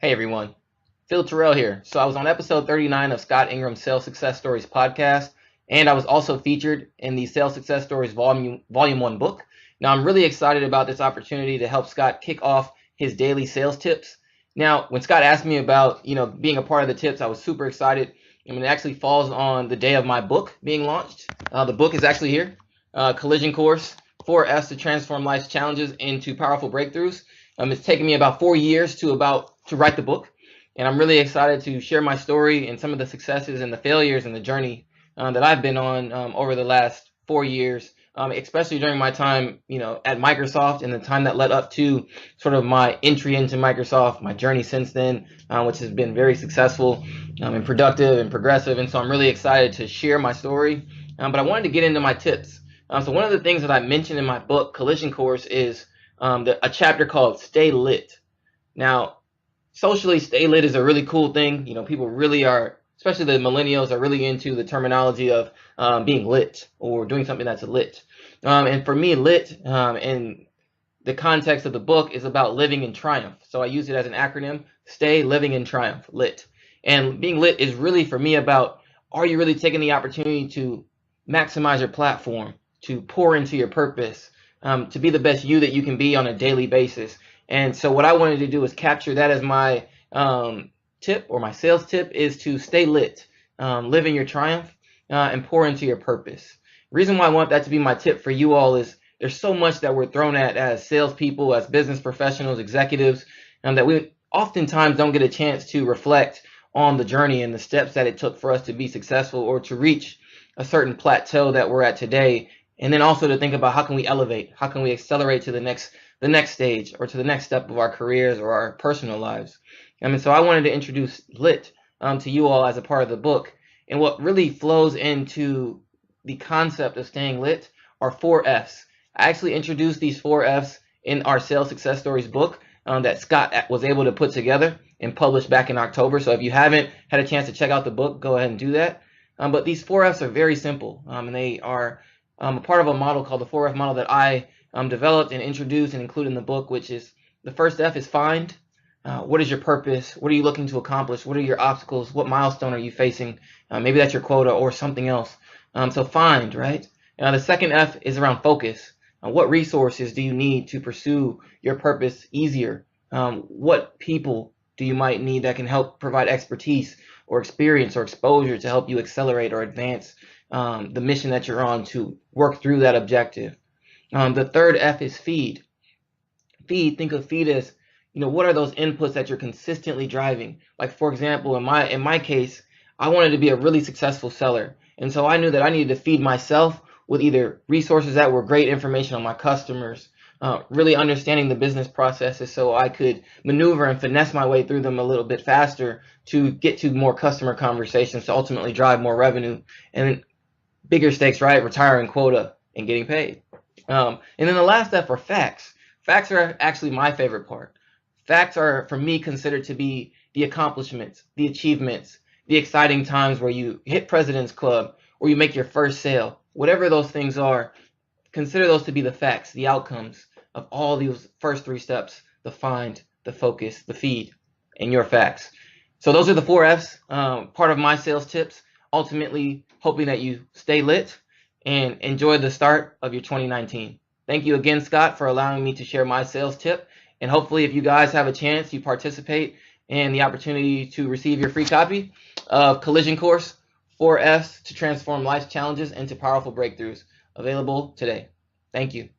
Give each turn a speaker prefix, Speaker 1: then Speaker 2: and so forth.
Speaker 1: Hey everyone, Phil Terrill here. So I was on episode 39 of Scott Ingram's Sales Success Stories podcast, and I was also featured in the Sales Success Stories Volume 1 book. Now I'm really excited about this opportunity to help Scott kick off his daily sales tips. Now, when Scott asked me about, being a part of the tips, I was super excited. And it actually falls on the day of my book being launched. The book is actually here, Collision Course, 4 F's to Transform Life's Challenges into Powerful Breakthroughs. It's taken me about 4 years to write the book, and I'm really excited to share my story and some of the successes and the failures and the journey that I've been on over the last 4 years, especially during my time, at Microsoft and the time that led up to sort of my entry into Microsoft, my journey since then, which has been very successful and productive and progressive. And so I'm really excited to share my story. But I wanted to get into my tips. So one of the things that I mentioned in my book, Collision Course, is a chapter called Stay Lit. Now, socially, stay lit is a really cool thing. People really are, especially the millennials, are really into the terminology of being lit or doing something that's lit. And for me, lit in the context of the book is about living in triumph. So I use it as an acronym: stay living in triumph, lit. And being lit is really for me about, are you really taking the opportunity to maximize your platform, to pour into your purpose, to be the best you that you can be on a daily basis. And so what I wanted to do is capture that as my tip, or my sales tip, is to stay lit, live in your triumph, and pour into your purpose. The reason why I want that to be my tip for you all is there's so much that we're thrown at as salespeople, as business professionals, executives, that we oftentimes don't get a chance to reflect on the journey and the steps that it took for us to be successful or to reach a certain plateau that we're at today. And then also to think about, how can we elevate? How can we accelerate to the next stage, or to the next step of our careers or our personal lives? So I wanted to introduce LIT to you all as a part of the book. And what really flows into the concept of staying lit are 4 F's. I actually introduced these 4 F's in our Sales Success Stories book that Scott was able to put together and publish back in October. So if you haven't had a chance to check out the book, go ahead and do that. But these 4 F's are very simple, and they are a part of a model called the 4F model that I developed and introduced and include in the book, which is, the first F is find. What is your purpose? What are you looking to accomplish? What are your obstacles? What milestone are you facing? Maybe that's your quota or something else. So find, right? The second F is around focus. What resources do you need to pursue your purpose easier? What people do you might need that can help provide expertise or experience or exposure to help you accelerate or advance the mission that you're on to work through that objective? The third F is feed. Feed, think of feed as, what are those inputs that you're consistently driving? Like, for example, in my case, I wanted to be a really successful seller. And so I knew that I needed to feed myself with either resources that were great information on my customers, really understanding the business processes so I could maneuver and finesse my way through them a little bit faster to get to more customer conversations to ultimately drive more revenue, and bigger stakes, right? Retiring quota and getting paid. And then the last F are facts. Facts are actually my favorite part. Facts are, for me, considered to be the accomplishments, the achievements, the exciting times where you hit President's Club or you make your first sale. Whatever those things are, consider those to be the facts, the outcomes of all these first 3 steps: the find, the focus, the feed, and your facts. So those are the 4 F's, part of my sales tips, ultimately hoping that you stay lit and enjoy the start of your 2019. Thank you again, Scott, for allowing me to share my sales tip. And hopefully, if you guys have a chance, you participate in the opportunity to receive your free copy of Collision Course, 4 F's to Transform Life's Challenges into Powerful Breakthroughs, available today. Thank you.